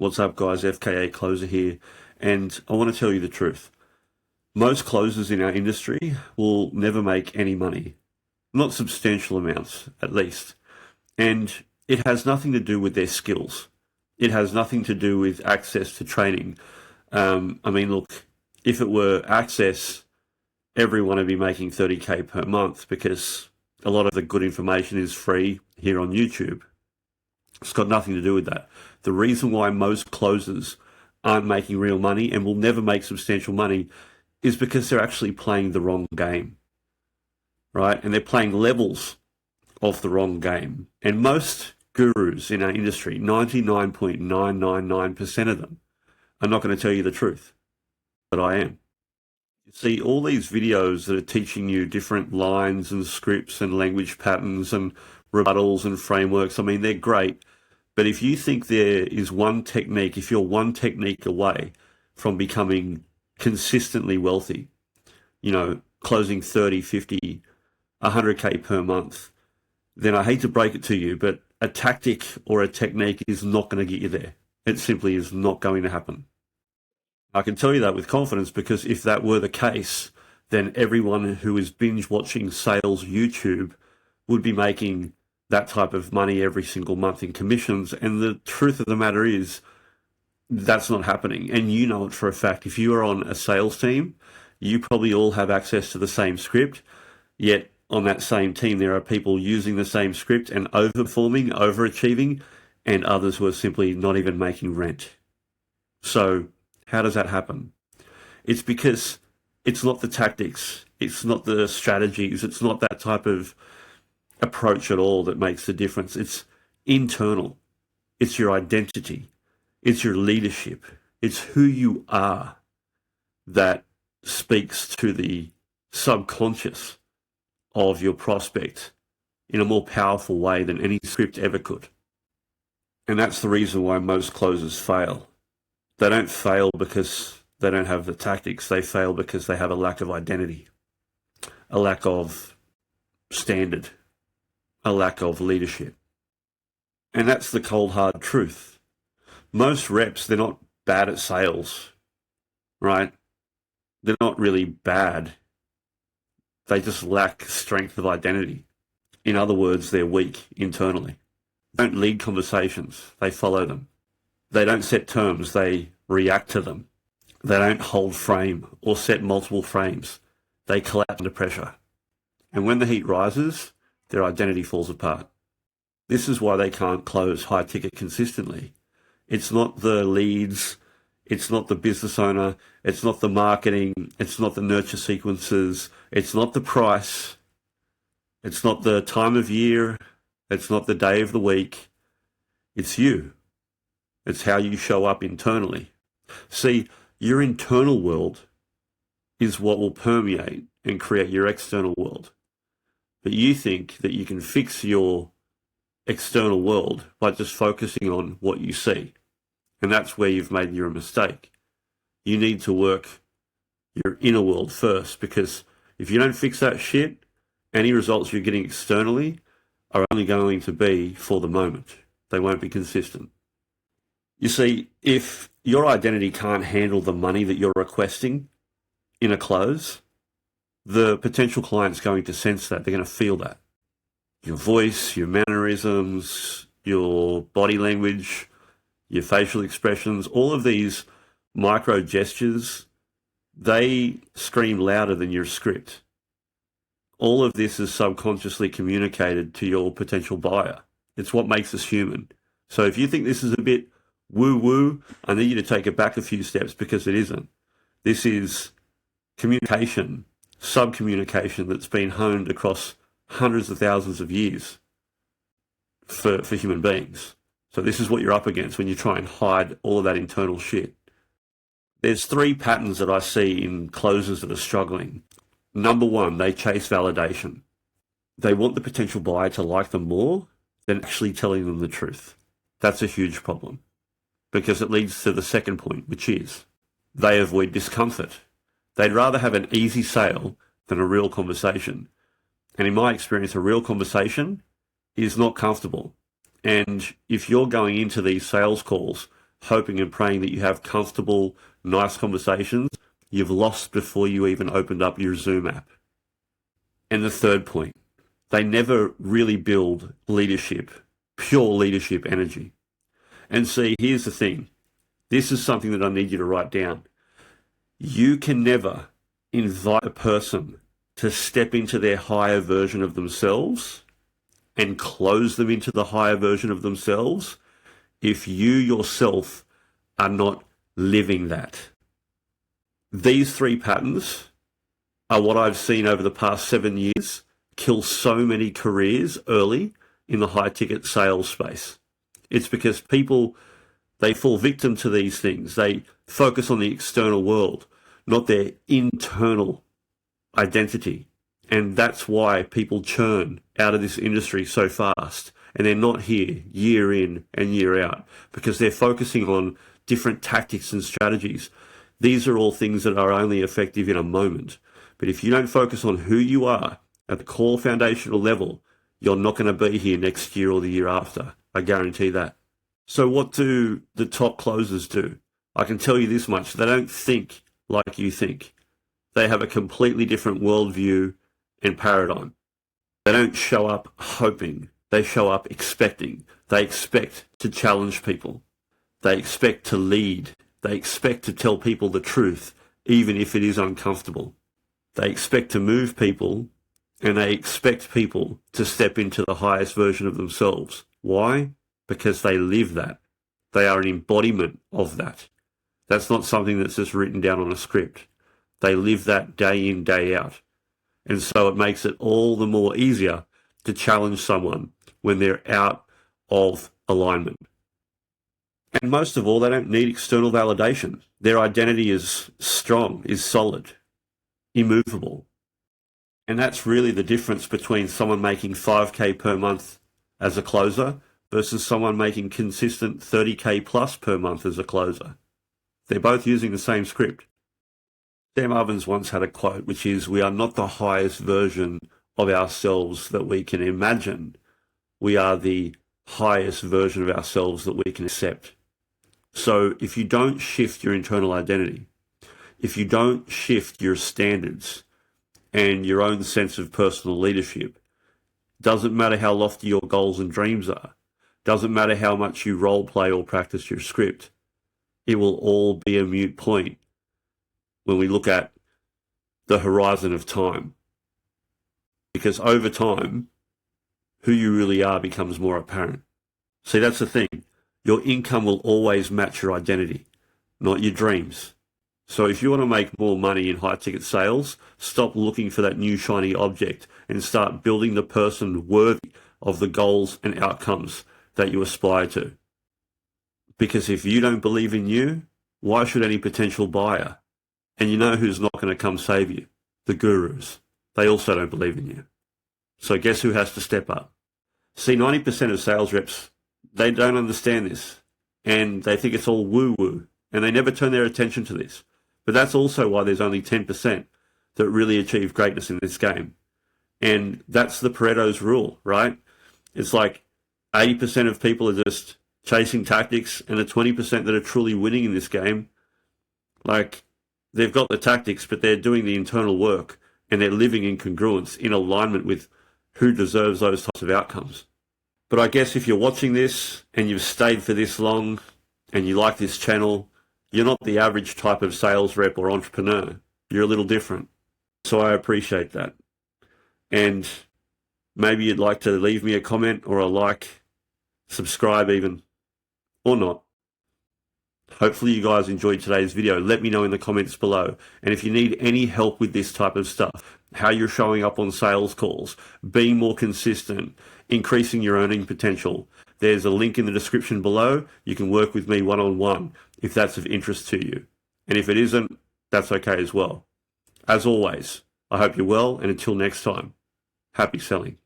What's up, guys? FKA Closer here, and I want to tell you the truth. Most closers in our industry will never make any money, not substantial amounts, at least. And it has nothing to do with their skills. It has nothing to do with access to training. Look, if it were access, everyone would be making 30K per month because a lot of the good information is free here on YouTube. It's got nothing to do with that. The reason why most closers aren't making real money and will never make substantial money is because they're actually playing the wrong game, right? And they're playing levels of the wrong game. And most gurus in our industry, 99.999% of them, are not going to tell you the truth, but I am. You see, all these videos that are teaching you different lines and scripts and language patterns and rebuttals and frameworks, they're great. But if you think there is one technique, if you're one technique away from becoming consistently wealthy, closing 30, 50, 100K per month, then I hate to break it to you, but a tactic or a technique is not going to get you there. It simply is not going to happen. I can tell you that with confidence because if that were the case, then everyone who is binge watching sales YouTube would be making that type of money every single month in commissions. And the truth of the matter is that's not happening. And you know it for a fact. If you are on a sales team, you probably all have access to the same script, yet on that same team, there are people using the same script and overperforming, overachieving, and others who are simply not even making rent. So how does that happen? It's because it's not the tactics, it's not the strategies, it's not that type of approach at all that makes the difference. It's internal. It's your identity. It's your leadership. It's who you are that speaks to the subconscious of your prospect in a more powerful way than any script ever could. And that's the reason why most closers fail. They don't fail because they don't have the tactics. They fail because they have a lack of identity, a lack of standard, a lack of leadership. And that's the cold, hard truth. Most reps, they're not bad at sales, right? They're not really bad. They just lack strength of identity. In other words, they're weak internally. They don't lead conversations, they follow them. They don't set terms, they react to them. They don't hold frame or set multiple frames. They collapse under pressure. And when the heat rises, their identity falls apart. This is why they can't close high ticket consistently. It's not the leads, it's not the business owner, it's not the marketing, it's not the nurture sequences, it's not the price, it's not the time of year, it's not the day of the week, it's you. It's how you show up internally. See, your internal world is what will permeate and create your external world. But you think that you can fix your external world by just focusing on what you see. And that's where you've made your mistake. You need to work your inner world first, because if you don't fix that shit, any results you're getting externally are only going to be for the moment. They won't be consistent. You see, if your identity can't handle the money that you're requesting in a close, the potential client's going to sense that. They're going to feel that. Your voice, your mannerisms, your body language, your facial expressions, all of these micro gestures, they scream louder than your script. All of this is subconsciously communicated to your potential buyer. It's what makes us human. So if you think this is a bit woo-woo, I need you to take it back a few steps, because it isn't. This is communication, sub-communication that's been honed across hundreds of thousands of years for human beings. So this is what you're up against when you try and hide all of that internal shit. There's three patterns that I see in closers that are struggling. Number one, they chase validation. They want the potential buyer to like them more than actually telling them the truth. That's a huge problem, because it leads to the second point, which is they avoid discomfort. They'd rather have an easy sale than a real conversation. And in my experience, a real conversation is not comfortable. And if you're going into these sales calls hoping and praying that you have comfortable, nice conversations, you've lost before you even opened up your Zoom app. And the third point, they never really build leadership, pure leadership energy. And see, here's the thing. This is something that I need you to write down. You can never invite a person to step into their higher version of themselves and close them into the higher version of themselves if you yourself are not living that. These three patterns are what I've seen over the past 7 years kill so many careers early in the high ticket sales space. It's because people, they fall victim to these things. They focus on the external world, not their internal identity. And that's why people churn out of this industry so fast. And they're not here year in and year out because they're focusing on different tactics and strategies. These are all things that are only effective in a moment. But if you don't focus on who you are at the core foundational level, you're not going to be here next year or the year after. I guarantee that. So what do the top closers do? I can tell you this much. They don't think like you think. They have a completely different worldview and paradigm. They don't show up hoping. They show up expecting. They expect to challenge people. They expect to lead. They expect to tell people the truth, even if it is uncomfortable. They expect to move people, and they expect people to step into the highest version of themselves. Why? Because they live that. They are an embodiment of that. That's not something that's just written down on a script. They live that day in, day out. And so it makes it all the more easier to challenge someone when they're out of alignment. And most of all, they don't need external validation. Their identity is strong, is solid, immovable. And that's really the difference between someone making 5K per month as a closer versus someone making consistent 30K plus per month as a closer. They're both using the same script. Sam Ovens once had a quote, which is, "We are not the highest version of ourselves that we can imagine. We are the highest version of ourselves that we can accept." So if you don't shift your internal identity, if you don't shift your standards and your own sense of personal leadership, doesn't matter how lofty your goals and dreams are, doesn't matter how much you role play or practice your script, it will all be a moot point when we look at the horizon of time. Because over time, who you really are becomes more apparent. See, that's the thing. Your income will always match your identity, not your dreams. So if you want to make more money in high ticket sales, stop looking for that new shiny object and start building the person worthy of the goals and outcomes that you aspire to. Because if you don't believe in you, why should any potential buyer? And you know who's not going to come save you? The gurus. They also don't believe in you. So guess who has to step up? See, 90% of sales reps, they don't understand this. And they think it's all woo-woo. And they never turn their attention to this. But that's also why there's only 10% that really achieve greatness in this game. And that's the Pareto's rule, right? It's like 80% of people are just chasing tactics, and the 20% that are truly winning in this game, like, they've got the tactics, but they're doing the internal work, and they're living in congruence, in alignment with who deserves those types of outcomes. But I guess if you're watching this and you've stayed for this long and you like this channel, you're not the average type of sales rep or entrepreneur. You're a little different. So I appreciate that. And maybe you'd like to leave me a comment or a like, subscribe even, or not. Hopefully you guys enjoyed today's video. Let me know in the comments below. And if you need any help with this type of stuff, how you're showing up on sales calls, being more consistent, increasing your earning potential, there's a link in the description below. You can work with me one-on-one if that's of interest to you. And if it isn't, that's okay as well. As always, I hope you're well, and until next time, happy selling.